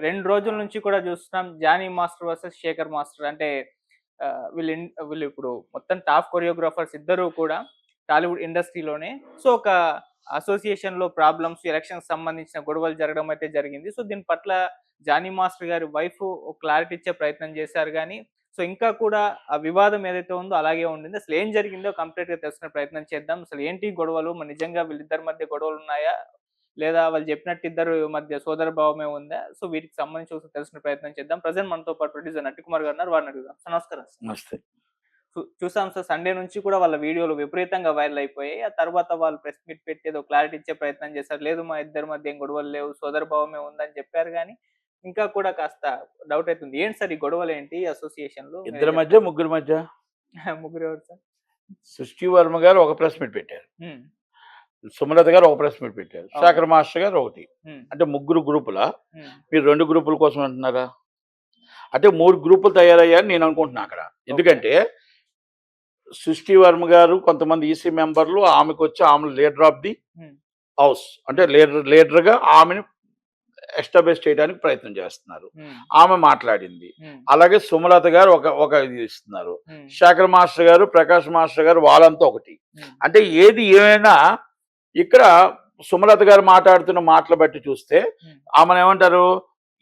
2 రోజుల నుంచి కూడా చూస్తున్నాం 'Jani master versus Sekhar master' అంటే వీళ్ళు ఇప్పుడు మొత్తం టాప్ కొరియోగ్రాఫర్స్ ఇద్దరు కూడా టాలీవుడ్ ఇండస్ట్రీలోనే. సో, ఒక అసోసియేషన్‌లో ప్రాబ్లమ్స్, ఎలక్షన్‌కి సంబంధించిన గొడవలు జరగడం అయితే జరిగింది. సో, దీని పట్ల జానీ మాస్టర్ గారి వైఫ్ క్లారిటీ ఇచ్చే ప్రయత్నం చేశారు గానీ, సో, ఇంకా కూడా ఆ వివాదం ఏదైతే ఉందో అలాగే ఉండింది. అసలు ఏం జరిగిందో కంప్లీట్‌గా తెలుసుకునే ప్రయత్నం చేద్దాం. అసలు ఏంటి గొడవలు? మరి నిజంగా వీళ్ళిద్దరి మధ్య గొడవలున్నాయా? లేదా వాళ్ళు చెప్పినట్టు ఇద్దరు మధ్య సోదర భావమే ఉందా? సో, వీటికి సంబంధించి ఒకసారి తెలుసుకునే ప్రయత్నం చేద్దాం. ప్రెజెంట్ మనతో పాటు ప్రొడ్యూసర్ నట్టికుమార్ గారు ఉన్నారు. వారిని అడుగుదాం. సార్ నమస్కారం సార్. నమస్తే. చూసాం సార్, సండే నుంచి కూడా వాళ్ళ వీడియోలు విపరీతంగా వైరల్ అయిపోయాయి. ఆ తర్వాత వాళ్ళు ప్రెస్ మీట్ పెట్టి ఏదో క్లారిటీ ఇచ్చే ప్రయత్నం చేశారు. లేదు మా ఇద్దరి మధ్య ఏం గొడవలు లేవు, సోదర భావమే ఉందని చెప్పారు గానీ, ఇంకా కూడా కాస్త డౌట్ అయితుంది. ఏంటి సార్ ఈ గొడవలేంటి అసోసియేషన్‌లో? మీరే ఇద్దరి మధ్య, చెప్తారా? ముగ్గురి మధ్య ముగ్గురు ఎవరు సార్? సృష్టి వర్మ గారు ఒక ప్రెస్ మీట్ పెట్టారు. హ్మ్. సుమలత గారు ఒక ప్రెస్ మీట్ పెట్టారు. అవును. శేఖర్ మాస్టర్ గారు ఒకటి. హ్మ్. అంటే ముగ్గురు గ్రూపులా? హ్మ్. మీరు 2 గ్రూపుల కోసం అంటున్నారా? అంటే 3 గ్రూపులు తయారయ్యాయని నేను అనుకుంటున్నా అక్కడ. ఓకే. ఎందుకంటే సృష్టి వర్మ గారు కొంతమంది ఈసీ మెంబర్లు ఆమెకొచ్చి ఆమె లీడర్ ఆఫ్ ది హ్మ్. హౌస్. అంటే లీడర్‌గా ఆమెను ఎస్టాబ్లిష్ చేయడానికి ప్రయత్నం చేస్తున్నారు. హ్మ్. ఆమె మాట్లాడింది. హ్మ్. అలాగే సుమలత గారు ఒక ఇది ఇస్తున్నారు. హ్మ్. శేఖర్ మాస్టర్ గారు, ప్రకాష్ మాస్టర్ గారు వాళ్ళంతా ఒకటి. హ్మ్. అంటే ఏది ఏమైనా ఇక్కడ సుమలత గారు మాట్లాడుతున్న మాటలు బట్టి చూస్తే హ్మ్. ఆమెనేమంటారు,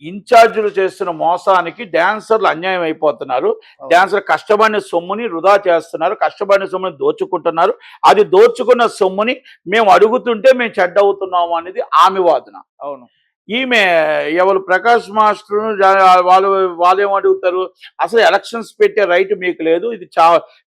ఇన్ఛార్జీలు చేస్తున్న మోసానికి డాన్సర్లు అన్యాయం అయిపోతున్నారు. అవును. డాన్సర్లు కష్టపడిన సొమ్ముని వృధా చేస్తున్నారు. కష్టపడిన సొమ్ముని దోచుకుంటున్నారు. అది దోచుకున్న సొమ్ముని మేము అడుగుతుంటే మేము చెడ్డవుతున్నాము అనేది ఆమె వాదన. అవును. ఈమె ఎవరు ప్రకాష్ మాస్టర్ వాళ్ళేం అడుగుతారు, అసలు ఎలక్షన్స్ పెట్టే రైట్ మీకు లేదు, ఇది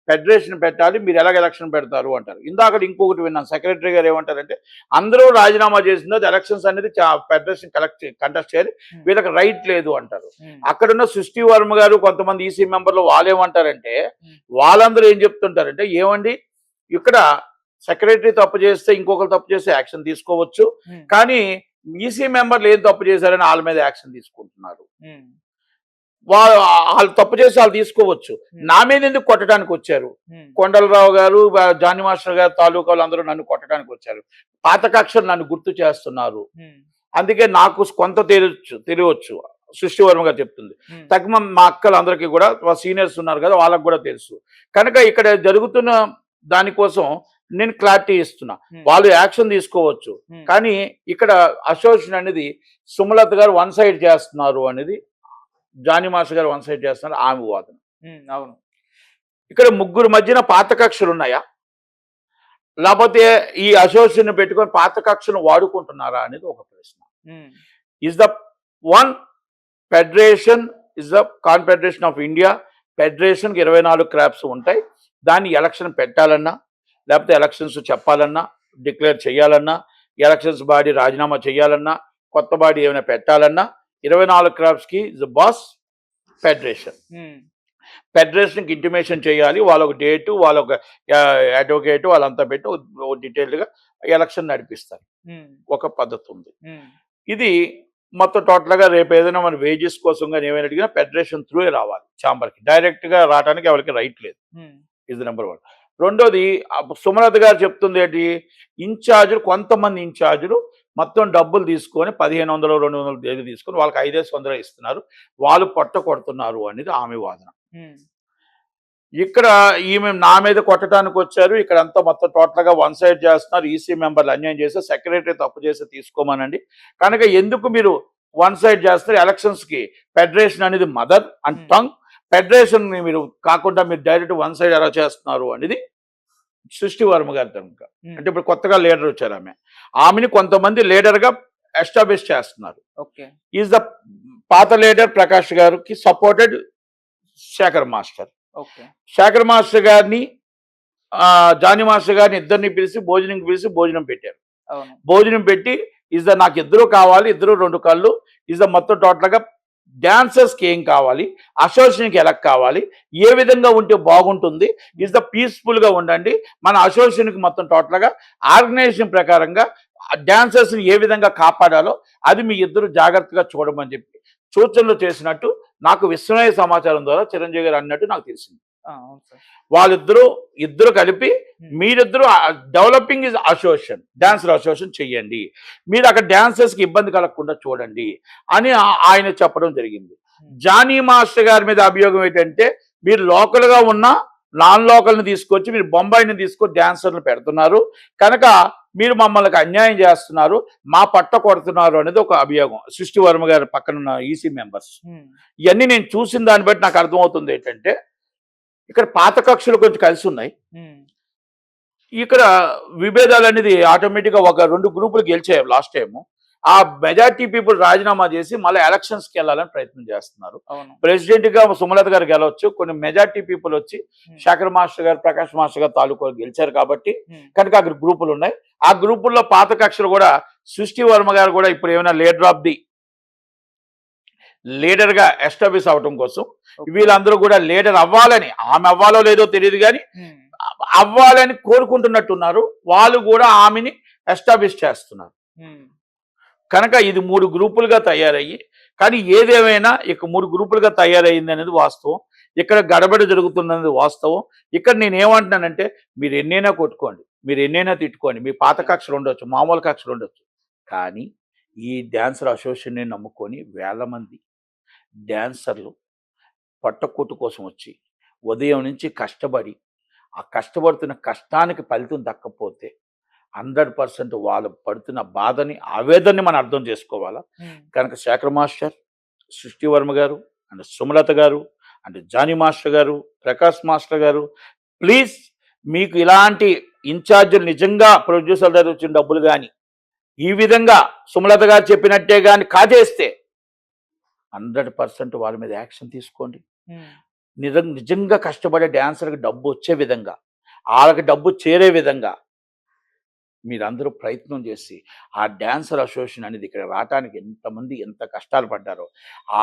ఫెడరేషన్ పెట్టాలి, మీరు ఎలాగ ఎలక్షన్ పెడతారు అంటారు. ఇందాక ఇంకొకటి విన్నాను, సెక్రటరీ గారు ఏమంటారంటే అందరూ రాజీనామా చేసిన ఎలక్షన్స్ అనేది ఫెడరేషన్ కంటెస్ట్ చేయాలి, హ్మ్. వీళ్ళకి రైట్ లేదు అంటారు. హ్మ్. అక్కడున్న సృష్టి వర్మ గారు కొంతమంది ఈసీ మెంబర్లు వాళ్ళేమంటారంటే, హ్మ్. వాళ్ళందరూ ఏం చెప్తుంటారంటే, ఏమండి ఇక్కడ సెక్రటరీ తప్పు చేస్తే ఇంకొకరు తప్పు చేస్తే యాక్షన్ తీసుకోవచ్చు, హ్మ్. కానీ ఈసీ మెంబర్లు ఏం తప్పు చేశారని వాళ్ళ మీద యాక్షన్ తీసుకుంటున్నారు. హ్మ్. వాళ్ళు తప్పు చేసి వాళ్ళు తీసుకోవచ్చు, హ్మ్. నా మీద ఎందుకు కొట్టడానికి వచ్చారు? హ్మ్. కొండలరావు గారు, జానీ మాస్టర్ గారు తాలూకాలు అందరూ నన్ను కొట్టడానికి వచ్చారు. పాత కక్షలు నన్ను గుర్తు చేస్తున్నారు. హ్మ్. అందుకే నాకు కొంత తెలియవచ్చు. సృష్టి వర్మ గారు చెప్తుంది. హ్మ్. తగ్గ మా అక్కలందరికీ కూడా సీనియర్స్ ఉన్నారు కదా, వాళ్ళకు కూడా తెలుసు. కనుక ఇక్కడ జరుగుతున్న దానికోసం నేను క్లారిటీ ఇస్తున్నా. హ్మ్. వాళ్ళు యాక్షన్ తీసుకోవచ్చు, హ్మ్. కానీ ఇక్కడ అసోసియేషన్ అనేది సుమలత గారు వన్ సైడ్ చేస్తున్నారు అనేది, జానీ మాస్టర్ గారు వన్ సైడ్ చేస్తున్నారు ఆమె వాదన. హ్మ్. అవును. ఇక్కడ ముగ్గురు మధ్యన పాత కక్షలు ఉన్నాయా, లేకపోతే ఈ అసోసియేషన్ పెట్టుకొని పాత కక్షను వాడుకుంటున్నారా అనేది ఒక ప్రశ్న. Hmm. Is the one federation, is the confederation of India. ఫెడరేషన్కి 24 క్రాప్స్ ఉంటాయి. దాన్ని ఎలక్షన్ పెట్టాలన్నా, లేకపోతే ఎలక్షన్స్ చెప్పాలన్నా, డిక్లేర్ చేయాలన్నా, ఎలక్షన్స్ బాడీ రాజీనామా చేయాలన్నా, కొత్త బాడీ ఏమైనా పెట్టాలన్నా 24 క్రాప్స్కి ఇస్ ద బాస్ ఫెడరేషన్. హ్మ్. ఫెడరేషన్కి ఇంటిమేషన్ చేయాలి, వాళ్ళొక డేటు, వాళ్ళొక అడ్వకేటు, వాళ్ళంతా పెట్టి డీటెయిల్డ్గా ఎలక్షన్ నడిపిస్తారు. హ్మ్. ఒక పద్ధతి ఉంది. హ్మ్. ఇది మొత్తం టోటల్‌గా రేపు ఏదైనా మన వేజెస్ కోసం గాని ఏమైనా అడిగినా ఫెడరేషన్ త్రూయే రావాలి ఛాంబర్‌కి. డైరెక్ట్‌గా రావడానికి ఎవరికీ రైట్ లేదు. హ్మ్. ఇది నంబర్ 1. రెండోది సుమలత గారు చెప్తుంది ఏంటి, ఇన్ఛార్జులు కొంతమంది ఇన్ఛార్జులు మొత్తం డబ్బులు తీసుకొని 1500, 200 తీసుకొని వాళ్ళకి 500 ఇస్తున్నారు. వాళ్ళు పొట్ట కొడుతున్నారు అనేది ఆమె వాదన. హ్మ్. ఇక్కడ ఈమె నా మీద కొట్టడానికి వచ్చారు. ఇక్కడంతా మొత్తం టోటల్‌గా వన్ సైడ్ చేస్తున్నారు. ఈసీ మెంబర్లు అన్యాయం చేస్తే సెక్రటరీ తప్పు చేస్తే తీసుకోమనండి. కనుక ఎందుకు మీరు వన్ సైడ్ చేస్తారు? ఎలక్షన్స్‌కి ఫెడరేషన్ అనేది మదర్ అండ్ హ్మ్. టంగ్. ఫెడరేషన్‌ని మీరు కాకుండా మీరు డైరెక్ట్ వన్ సైడ్ ఎలా చేస్తున్నారు అనేది సృష్టి వర్మ గారి కనుక. హ్మ్. అంటే ఇప్పుడు కొత్తగా లీడర్ వచ్చారు ఆమె. ఆమెని కొంతమంది లీడర్‌గా ఎస్టాబ్లిష్ చేస్తున్నారు. ఓకే. ఈజ్ ద పాత లీడర్ ప్రకాష్ గారికి supported Sekhar master. Okay. Sekhar master గారిని జానీ మాస్టర్ గారిని ఇద్దరిని పిలిచి భోజనం పెట్టారు. అవును. భోజనం పెట్టి నాకు ఇద్దరు కావాలి, ఇద్దరు 2 కళ్ళు, మొత్తం టోటల్‌గా డాన్సర్స్‌కి ఏం కావాలి, అసోసియేషన్‌కి ఎలా కావాలి, ఏ విధంగా ఉంటే బాగుంటుంది, పీస్‌ఫుల్‌గా ఉండండి, మన అసోసియేషన్‌కి మొత్తం టోటల్‌గా ఆర్గనైజేషన్ ప్రకారంగా డాన్సర్స్‌ని ఏ విధంగా కాపాడాలో అది మీ ఇద్దరు జాగ్రత్తగా చూడమని చెప్పి సూచనలు చేసినట్టు నాకు విశ్వసనీయ సమాచారం ద్వారా చిరంజీవి గారు అన్నట్టు నాకు తెలిసింది. అవును సార్. ఇద్దరు కలిపి మీరిద్దరు developing is association, dancer association చెయ్యండి, మీరు అక్కడ డాన్సర్స్కి ఇబ్బంది కలగకుండా చూడండి అని ఆయన చెప్పడం జరిగింది. జానీ మాస్టర్ గారి మీద అభియోగం ఏంటంటే మీరు లోకల్గా ఉన్న నాన్ లోకల్ని తీసుకొచ్చి మీరు బొంబాయిని తీసుకొచ్చి డాన్సర్లు పెడుతున్నారు కనుక మీరు మమ్మల్ని అన్యాయం చేస్తున్నారు, మా పట్ట కొడుతున్నారు అనేది ఒక అభియోగం. సృష్టి వర్మ గారి పక్కన ఉన్న ఈసీ మెంబర్స్. ఇవన్నీ నేను చూసిన దాన్ని బట్టి నాకు అర్థమవుతుంది ఏంటంటే ఇక్కడ పాత కక్షలు కొంచెం కలిసి ఉన్నాయి. ఇక్కడ విభేదాలు అనేది ఆటోమేటిక్గా ఒక 2 గ్రూపులు గెలిచాయి లాస్ట్ టైము. ఆ మెజార్టీ పీపుల్ రాజీనామా చేసి మళ్ళీ ఎలక్షన్స్కి వెళ్ళాలని ప్రయత్నం చేస్తున్నారు. ప్రెసిడెంట్ గా సుమలత గారు గెలవచ్చు, కొన్ని మెజార్టీ పీపుల్ వచ్చి శేఖర్ మాస్టర్ గారు, ప్రకాష్ మాస్టర్ గారు తాలూకు గెలిచారు కాబట్టి కనుక అక్కడ గ్రూపులు ఉన్నాయి. ఆ గ్రూపుల్లో పాత కక్షలు కూడా సృష్టి వర్మ గారు కూడా ఇప్పుడు ఏమైనా లీడర్ గా ఎస్టాబ్లిష్ అవడం కోసం వీళ్ళందరూ కూడా లీడర్ అవ్వాలని, ఆమె అవ్వాలో లేదో తెలియదు కానీ అవ్వాలని కోరుకుంటున్నట్టున్నారు. వాళ్ళు కూడా ఆమెని ఎస్టాబ్లిష్ చేస్తున్నారు. కనుక ఇది 3 గ్రూపులుగా తయారయ్యి, కానీ ఏదేమైనా ఇక 3 గ్రూపులుగా తయారైంది అనేది వాస్తవం. ఇక్కడ గడబడి జరుగుతున్నది వాస్తవం. ఇక్కడ నేను ఏమంటున్నానంటే మీరు ఎన్నైనా కొట్టుకోండి, మీరు ఎన్నైనా తిట్టుకోండి, మీ పాత కక్షలు ఉండొచ్చు, మామూలు కక్షలు ఉండొచ్చు, కానీ ఈ డాన్సర్ అసోసియేషన్ని నమ్ముకొని వేల మంది డాన్సర్లు పట్టకొట్టు కోసం వచ్చి ఉదయం నుంచి కష్టపడి ఆ కష్టపడుతున్న కష్టానికి ఫలితం దక్కపోతే 100% వాళ్ళు పడుతున్న బాధని, ఆవేదనని మనం అర్థం చేసుకోవాలా. కనుక శేఖర్ మాస్టర్, సృష్టి వర్మ గారు అండ్ సుమలత గారు అండ్ జానీ మాస్టర్ గారు, ప్రకాష్ మాస్టర్ గారు, ప్లీజ్ మీకు ఇలాంటి ఇన్ఛార్జీలు నిజంగా ప్రొడ్యూసర్ దగ్గర వచ్చిన డబ్బులు కానీ ఈ విధంగా సుమలత గారు చెప్పినట్టే కానీ కాజేస్తే 100% వాళ్ళ మీద యాక్షన్ తీసుకోండి. నిజంగా కష్టపడే డాన్సర్కి డబ్బు వచ్చే విధంగా, వాళ్ళకి డబ్బు చేరే విధంగా మీరందరూ ప్రయత్నం చేసి ఆ డాన్సర్ అసోసియేషన్ అనేది ఇక్కడ రావటానికి ఎంతమంది ఎంత కష్టాలు పడ్డారో ఆ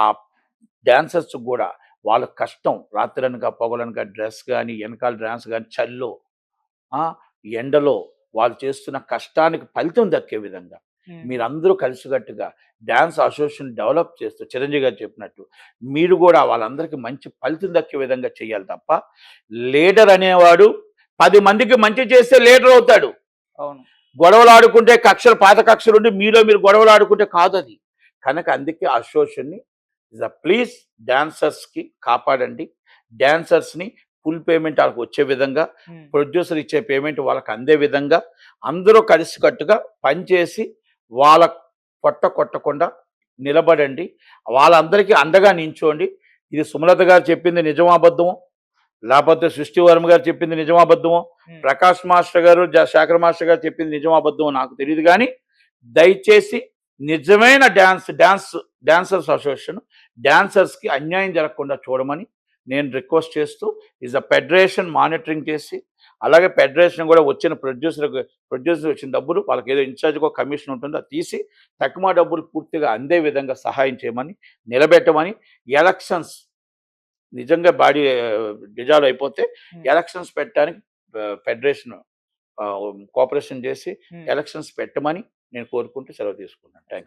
డాన్సర్స్ కూడా వాళ్ళ కష్టం రాత్రనగా పగలనగా డ్రెస్ కానీ వెనకాల డ్యాన్స్ కానీ చల్లో ఎండలో వాళ్ళు చేస్తున్న కష్టానికి ఫలితం దక్కే విధంగా మీరందరూ కలిసికట్టుగా డాన్స్ అసోసియేషన్ డెవలప్ చేస్తూ చిరంజీవి గారు చెప్పినట్టు మీరు కూడా వాళ్ళందరికీ మంచి ఫలితం దక్కే విధంగా చేయాలి తప్ప లీడర్ అనేవాడు 10 మందికి మంచి చేస్తే లీడర్ అవుతాడు. అవును, గొడవలు ఆడుకుంటే కక్షలు పాత కక్షలు ఉండి మీరు గొడవలు ఆడుకుంటే కాదు అది. కనుక అందుకే అసోసియేషన్ని ప్లీజ్ డాన్సర్స్కి కాపాడండి, డాన్సర్స్ని ఫుల్ పేమెంట్ వాళ్ళకి వచ్చే విధంగా, ప్రొడ్యూసర్ ఇచ్చే పేమెంట్ వాళ్ళకి అందే విధంగా అందరూ కలిసికట్టుగా పనిచేసి వాళ్ళ పొట్ట కొట్టకుండా నిలబడండి, వాళ్ళందరికీ అండగా నించోండి. ఇది సుమలత గారు చెప్పింది నిజమాబద్ధమో లేకపోతే సృష్టి వర్మ గారు చెప్పింది నిజమాబద్ధమో, ప్రకాష్ మాస్టర్ గారు, శేఖర్ మాస్టర్ గారు చెప్పింది నిజమాబద్ధమో నాకు తెలియదు, కానీ దయచేసి నిజమైన డాన్సర్స్ అసోసియేషన్ డాన్సర్స్కి అన్యాయం జరగకుండా చూడమని నేను రిక్వెస్ట్ చేస్తూ ఫెడరేషన్ మానిటరింగ్ చేసి అలాగే ఫెడరేషన్ కూడా వచ్చిన ప్రొడ్యూసర్ వచ్చిన డబ్బులు వాళ్ళకి ఏదో ఇన్ఛార్జ్గా కమిషన్ ఉంటుందో అది తీసి తక్కువ డబ్బులు పూర్తిగా అందే విధంగా సహాయం చేయమని నిలబెట్టమని, ఎలక్షన్స్ నిజంగా బాడీ డిజాల్వ్ అయిపోతే ఎలక్షన్స్ పెట్టడానికి ఫెడరేషన్ కోఆపరేషన్ చేసి ఎలక్షన్స్ పెట్టమని నేను కోరుకుంటూ సెలవు తీసుకున్నాను. Thank you.